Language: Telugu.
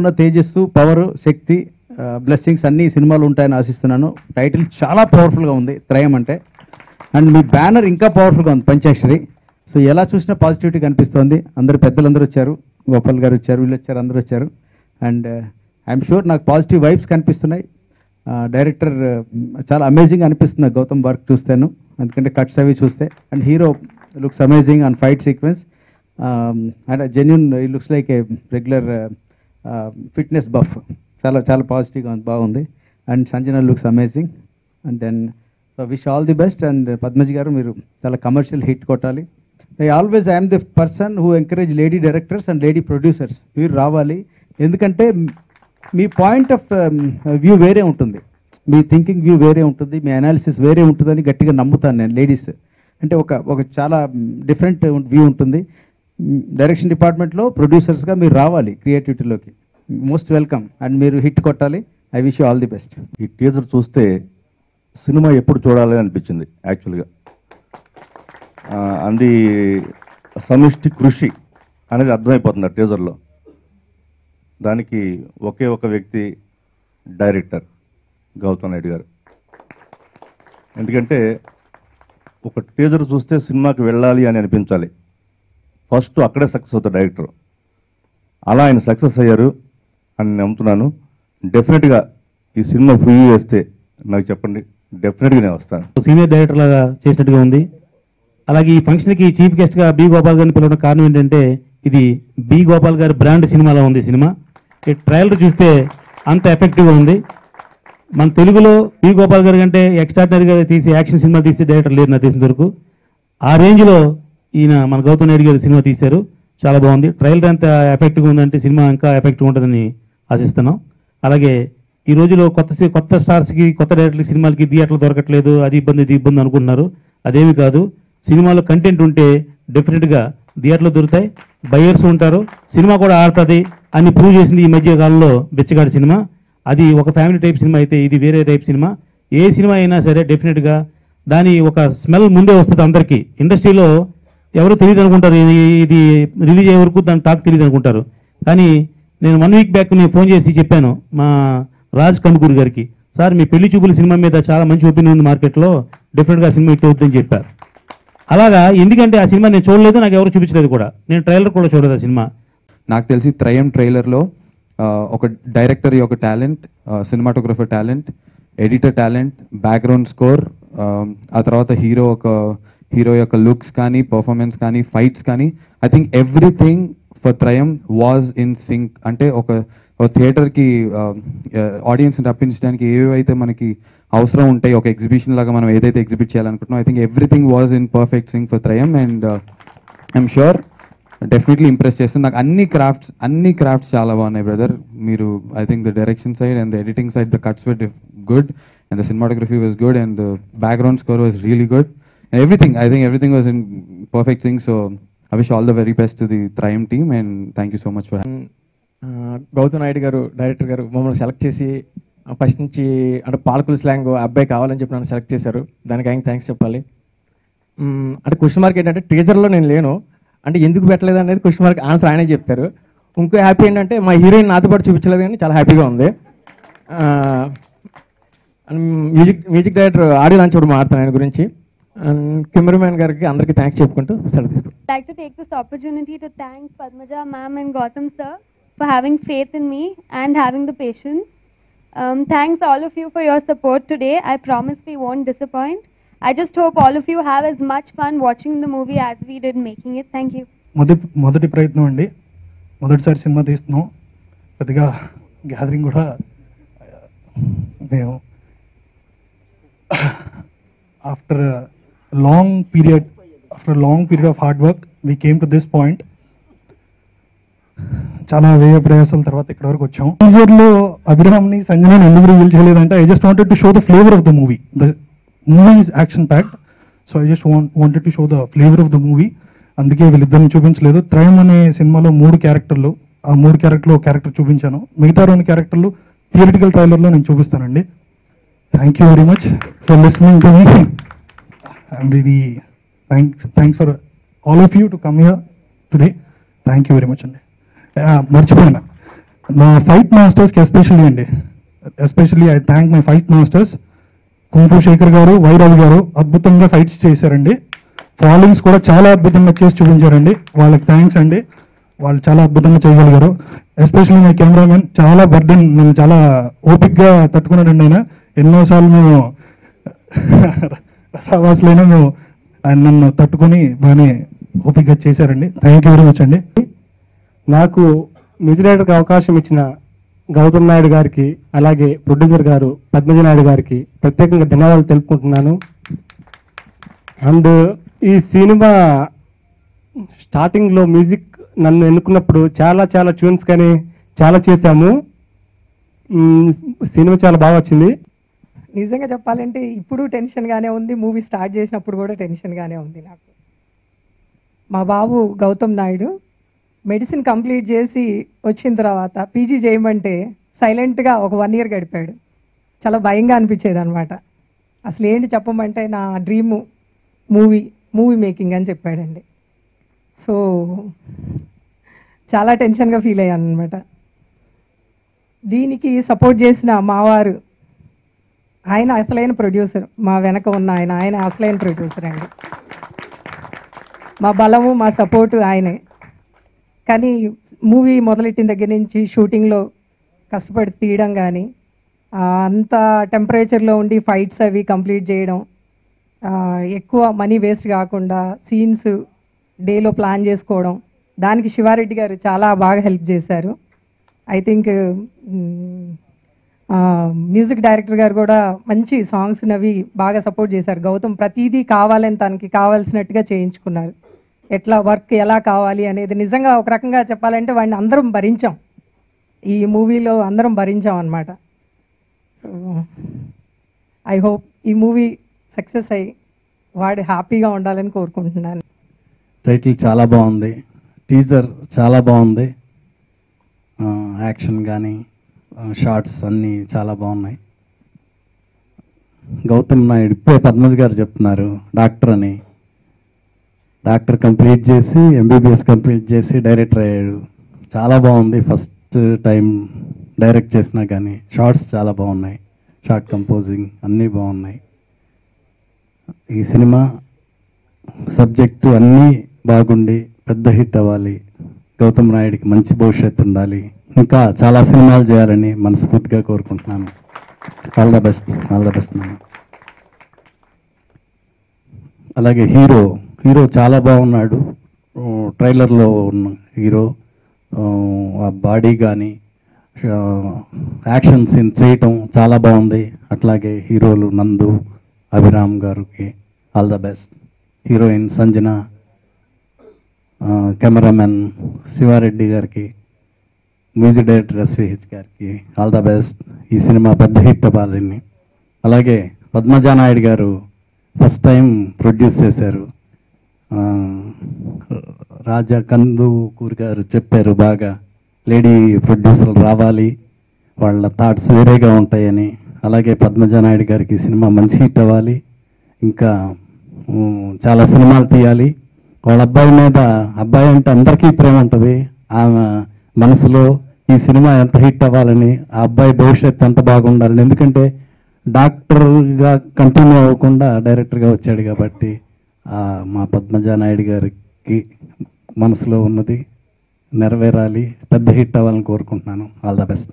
ఉన్న తేజస్సు, పవర్, శక్తి, బ్లెస్సింగ్స్ అన్నీ సినిమాలు ఉంటాయని ఆశిస్తున్నాను. టైటిల్ చాలా పవర్ఫుల్గా ఉంది త్రయం అంటే. అండ్ మీ బ్యానర్ ఇంకా పవర్ఫుల్గా ఉంది, పంచాక్షరి. సో ఎలా చూసినా పాజిటివిటీ కనిపిస్తోంది. అందరు పెద్దలందరూ వచ్చారు, గోపాల్ గారు వచ్చారు, వీళ్ళు వచ్చారు, అందరూ వచ్చారు. అండ్ ఐఎమ్ షూర్ నాకు పాజిటివ్ వైబ్స్ కనిపిస్తున్నాయి. డైరెక్టర్ చాలా అమేజింగ్ అనిపిస్తుంది గౌతమ్ వర్క్ చూస్తాను, ఎందుకంటే కట్స్ అవి చూస్తే. And hero looks amazing on fight sequence. And genuine ఈ looks like a regular fitness buff. చాలా చాలా పాజిటివ్గా బాగుంది. And Sanjana looks amazing. And then so wish all the best. And Padmaji గారు మీరు చాలా కమర్షియల్ హిట్ కొట్టాలి. I'm the person who encourage lady directors and lady producers. మీరు రావాలి, ఎందుకంటే మీ పాయింట్ ఆఫ్ వ్యూ వేరే ఉంటుంది, మీ థింకింగ్ వ్యూ వేరే ఉంటుంది, మీ అనాలిసిస్ వేరే ఉంటుందని గట్టిగా నమ్ముతాను నేను. లేడీస్ అంటే ఒక చాలా డిఫరెంట్ వ్యూ ఉంటుంది. డైరెక్షన్ డిపార్ట్మెంట్లో ప్రొడ్యూసర్స్గా మీరు రావాలి క్రియేటివిటీలోకి. Most welcome. అండ్ మీరు హిట్ కొట్టాలి. I wish you all the best. ఈ టీజర్ చూస్తే సినిమా ఎప్పుడు చూడాలి అనిపించింది యాక్చువల్గా. అది సమిష్టి కృషి అనేది అర్థమైపోతుంది ఆ టీజర్లో. దానికి ఒకే ఒక వ్యక్తి డైరెక్టర్ గౌతమ్ నాయుడు గారు. ఎందుకంటే ఒక టీజర్ చూస్తే సినిమాకి వెళ్ళాలి అని అనిపించాలి, ఫస్ట్ అక్కడే సక్సెస్ అవుతారు డైరెక్టర్. అలా ఆయన సక్సెస్ అయ్యారు అని నమ్ముతున్నాను. డెఫినెట్గా ఈ సినిమా ఫ్రీ చేస్తే నాకు చెప్పండి, డెఫినెట్గా నేను వస్తాను. సీనియర్ డైరెక్టర్ లాగా చేసినట్టుగా ఉంది. అలాగే ఈ ఫంక్షన్కి చీఫ్ గెస్ట్గా బి గోపాల్ గారిని పిలవడం కారణం ఏంటంటే ఇది బి గోపాల్ గారి బ్రాండ్ సినిమాలో ఉంది సినిమా. ఈ ట్రయల్ చూస్తే అంత ఎఫెక్టివ్గా ఉంది. మన తెలుగులో బి గోపాల్ గారి కంటే ఎక్స్ట్రాడినరీగా తీసి యాక్షన్ సినిమా తీసే డైరెక్టర్ లేరు నాకు తెలిసిన వరకు. ఆ రేంజ్లో ఈయన మన గౌతమ్ నాయుడు గారి సినిమా తీశారు, చాలా బాగుంది. ట్రయల్ ఎంత ఎఫెక్ట్గా ఉందంటే సినిమా ఇంకా ఎఫెక్ట్గా ఉంటుందని ఆశిస్తున్నాం. అలాగే ఈ రోజులో కొత్త స్టార్స్కి, కొత్త డైరెక్టర్లకి సినిమాలకి థియేటర్లు దొరకట్లేదు, అది ఇబ్బంది ఇది ఇబ్బంది అనుకుంటున్నారు. అదేమి కాదు, సినిమాలో కంటెంట్ ఉంటే డెఫినెట్గా థియేటర్లో దొరుకుతాయి, బయర్స్ ఉంటారు, సినిమా కూడా ఆడుతుంది అని ప్రూవ్ చేసింది ఈ మధ్య కాలంలో బిచ్చగాడి సినిమా. అది ఒక ఫ్యామిలీ టైప్ సినిమా అయితే ఇది వేరే టైప్ సినిమా. ఏ సినిమా అయినా సరే డెఫినెట్గా దాని ఒక స్మెల్ ముందే వస్తుంది అందరికీ. ఇండస్ట్రీలో ఎవరు తెలియదు అనుకుంటారు, ఇది రిలీజ్ అయ్యే వరకు దాని టాక్ తెలియదు అనుకుంటారు. కానీ నేను 1 వీక్ బ్యాక్ నేను ఫోన్ చేసి చెప్పాను మా రాజ్ కందుకూరి గారికి, సార్ మీ పెళ్లి చూపుల సినిమా మీద చాలా మంచి ఒపీనియన్ ఉంది మార్కెట్లో, డెఫినెట్గా సినిమా హిట్ అవుతుందని చెప్పారు. అలాగా, ఎందుకంటే ఆ సినిమా నేను చూడలేదు, నాకు ఎవరు చూపించలేదు కూడా, నేను ట్రైలర్ కూడా చూడలేదు ఆ సినిమా. నాకు తెలిసి త్రయం ట్రైలర్లో ఒక డైరెక్టర్ యొక్క talent, cinematographer talent, editor talent, background score, ఆ తర్వాత హీరో యొక్క లుక్స్ కానీ, పర్ఫార్మెన్స్ కానీ, ఫైట్స్ కానీ, I think everything for Trayam was in sync. అంటే ఒక థియేటర్కి ఆడియన్స్ని రప్పించడానికి ఏవైతే మనకి అవసరం ఉంటాయి, ఒక ఎగ్జిబిషన్ లాగా మనం ఏదైతే ఎగ్జిబిట్ చేయాలనుకుంటున్నాం, I think everything was in perfect sync for Trayam. And I'm sure definitely impress చేస్తుంది. నాకు అన్ని క్రాఫ్ట్స్ చాలా బాగున్నాయి బ్రదర్. మీరు I think the direction side and the editing side, the cuts were good and the cinematography was good and the background score was really good and everything, I think everything was in perfect sync. So I wish all the very best to the Triumph team and thank you so much for Gautam Naidu గారు డైరెక్టర్ గారు మమ్మల్ని సెలెక్ట్ చేసి ఫస్ట్ నుంచి అంటే పాలకుల స్లాంగ్ అబ్బాయి కావాలని చెప్పి నన్ను సెలెక్ట్ చేశారు. దానికి ఆయన థ్యాంక్స్ చెప్పాలి. అంటే క్వశ్చన్ మార్క్ ఏంటంటే టీజర్లో నేను లేను, అంటే ఎందుకు పెట్టలేదు అనేది క్వశ్చన్ మార్క్ ఆన్సర్ ఆయనే చెప్తారు. ఇంకో హ్యాపీ ఏంటంటే మా హీరోయిన్ నాతో పాటు చూపించలేదు కానీ చాలా హ్యాపీగా ఉంది. మ్యూజిక్ డైరెక్టర్ ఆడియో లాంచ్ కూడా మాట్లాడుతాను ఆయన గురించి. కెమెరామ్యాన్ గారికి అందరికీ థ్యాంక్స్ చెప్పుకుంటూ సెలవు తీసుకుంటాను. I'd like to take this opportunity to thank Padmaja ma'am and Gautam sir for having faith in me and having the patience. Thanks all of you for your support today. I promise we won't disappoint. I just hope all of you have as much fun watching the movie as we did making it. Thank you. మొదటి ప్రయత్నం అండి, మొదటిసారి సినిమా తీస్తున్నాం. పెద్దగా గ్యాదరింగ్ కూడా మేము after long period of hard work we came to this point. చాలా వ్యయ ప్రయాసాల తర్వాత ఇక్కడ వరకు వచ్చాం. టీజర్లో అభిరామ్ని సంజనాని ఎందుకు రివీల్ చేయలేదంటే I just wanted to show the flavour of the movie. The movie is action packed, so I just wanted to show the flavour of the movie. అందుకే వీళ్ళిద్దరిని చూపించలేదు. త్రయం అనే సినిమాలో 3 క్యారెక్టర్లు, ఆ 3 క్యారెక్టర్లో ఒక క్యారెక్టర్ చూపించాను. మిగతా 2 క్యారెక్టర్లు థియరిటికల్ ట్రైలర్లో నేను చూపిస్తానండి. Thank you very much for listening to me. I'm really thanks for all of you to come here today. Thank you very much అండి. మర్చిపోయినా, నా ఫైట్ మాస్టర్స్కి especially I thank my fight masters kung fu Shekhar గారు, వైరవి గారు అద్భుతంగా ఫైట్స్ చేశారండి. ఫాలోయింగ్స్ కూడా చాలా అద్భుతంగా చేసి చూపించారండి. వాళ్ళకి థ్యాంక్స్ అండి. వాళ్ళు చాలా అద్భుతంగా చేయగలిగారు. ఎస్పెషల్లీ మై కెమెరామెన్ చాలా బర్డెన్, నేను చాలా ఓపిక్గా తట్టుకున్నానండి. ఆయన ఎన్నోసార్లు మేము రసావాసులైనా మేము ఆయన నన్ను తట్టుకొని బాగానే ఓపిక్గా చేశారండి. థ్యాంక్ యూ వెరీ మచ్ అండి. నాకు మ్యూజిక్ డైరెక్టర్కి అవకాశం ఇచ్చిన గౌతమ్ నాయుడు గారికి, అలాగే ప్రొడ్యూసర్ గారు పద్మజ నాయుడు గారికి ప్రత్యేకంగా ధన్యవాదాలు తెలుపుకుంటున్నాను. అండ్ ఈ సినిమా స్టార్టింగ్లో మ్యూజిక్ నన్ను ఎన్నుకున్నప్పుడు చాలా ట్యూన్స్ కానీ చాలా చేశాము. సినిమా చాలా బాగా వచ్చింది. నిజంగా చెప్పాలంటే ఇప్పుడు టెన్షన్గానే ఉంది, మూవీ స్టార్ట్ చేసినప్పుడు కూడా టెన్షన్గానే ఉంది నాకు. మా బాబు గౌతమ్ నాయుడు మెడిసిన్ కంప్లీట్ చేసి వచ్చిన తర్వాత పీజీ చేయమంటే సైలెంట్గా ఒక 1 year గడిపాడు. చాలా భయంగా అనిపించేది అనమాట. అసలు ఏంటి చెప్పమంటే నా డ్రీము మూవీ మేకింగ్ అని చెప్పాడండి. సో చాలా టెన్షన్గా ఫీల్ అయ్యాను అనమాట. దీనికి సపోర్ట్ చేసిన మావారు, ఆయన అసలైన ప్రొడ్యూసర్, మా వెనక ఉన్న ఆయన అసలైన ప్రొడ్యూసర్ అండి. మా బలము మా సపోర్టు ఆయనే. కానీ మూవీ మొదలెట్టిన దగ్గర నుంచి షూటింగ్లో కష్టపడి తీయడం కానీ, అంత టెంపరేచర్లో ఉండి ఫైట్స్ అవి కంప్లీట్ చేయడం, ఎక్కువ మనీ వేస్ట్ కాకుండా సీన్స్ డేలో ప్లాన్ చేసుకోవడం, దానికి శివారెడ్డి గారు చాలా బాగా హెల్ప్ చేశారు. ఐ థింక్ మ్యూజిక్ డైరెక్టర్ గారు కూడా మంచి సాంగ్స్ అవి బాగా సపోర్ట్ చేశారు. గౌతమ్ ప్రతిదీ కావాలని తనకి కావాల్సినట్టుగా చేయించుకున్నారు. ఎట్లా వర్క్ ఎలా కావాలి అనేది నిజంగా ఒక రకంగా చెప్పాలంటే వాడిని అందరం భరించాం, ఈ మూవీలో అందరం భరించాం అన్నమాట. సో ఐ హోప్ ఈ మూవీ సక్సెస్ అయ్యి వాడు హ్యాపీగా ఉండాలని కోరుకుంటున్నాను. టైటిల్ చాలా బాగుంది, టీజర్ చాలా బాగుంది, యాక్షన్ కానీ షార్ట్స్ అన్నీ చాలా బాగున్నాయి. గౌతమ్ నాయుడు ఇప్పుడే పద్మజ్ గారు చెప్తున్నారు డాక్టర్ అని. డాక్టర్ కంప్లీట్ చేసి ఎంబీబీఎస్ కంప్లీట్ చేసి డైరెక్టర్ అయ్యాడు. చాలా బాగుంది. ఫస్ట్ టైం డైరెక్ట్ చేసినా కానీ షార్ట్స్ చాలా బాగున్నాయి, షార్ట్ కంపోజింగ్ అన్నీ బాగున్నాయి. ఈ సినిమా సబ్జెక్టు అన్నీ బాగుండి పెద్ద హిట్ అవ్వాలి, గౌతమ్ నాయుడికి మంచి భవిష్యత్తు ఉండాలి, ఇంకా చాలా సినిమాలు చేయాలని మనస్ఫూర్తిగా కోరుకుంటున్నాను. All the best, all the best. అలాగే హీరో చాలా బాగున్నాడు. ట్రైలర్లో ఉన్న హీరో ఆ బాడీ కానీ యాక్షన్ సీన్ చేయటం చాలా బాగుంది. అట్లాగే హీరోలు నందు, అభిరామ్ గారికి all the best. Heroine Sanjana, cameraman Siva Reddy గారికి, మ్యూజిక్ డైరెక్టర్ ఎస్విహెచ్ గారికి ఆల్ ద బెస్ట్. ఈ సినిమా పెద్ద హిట్ అవ్వాలని. అలాగే పద్మజా నాయుడు గారు ఫస్ట్ టైం ప్రొడ్యూస్ చేశారు. రాజా కందుకూరి గారు చెప్పారు బాగా, లేడీ ప్రొడ్యూసర్లు రావాలి, వాళ్ళ థాట్స్ వేరేగా ఉంటాయని. అలాగే పద్మజా నాయుడు గారికి సినిమా మంచి హిట్ అవ్వాలి, ఇంకా చాలా సినిమాలు తీయాలి. వాళ్ళ అబ్బాయి మీద, అబ్బాయి అంటే అందరికీ ప్రేమ ఉంటుంది, ఆమె మనసులో ఈ సినిమా ఎంత హిట్ అవ్వాలని, ఆ అబ్బాయి భవిష్యత్తు ఎంత బాగుండాలని. ఎందుకంటే డాక్టర్గా కంటిన్యూ అవ్వకుండా డైరెక్టర్గా వచ్చాడు కాబట్టి మా పద్మజా నాయుడు గారికి మనసులో ఉన్నది నెరవేరాలి, పెద్ద హిట్ అవ్వాలని కోరుకుంటున్నాను. All the best.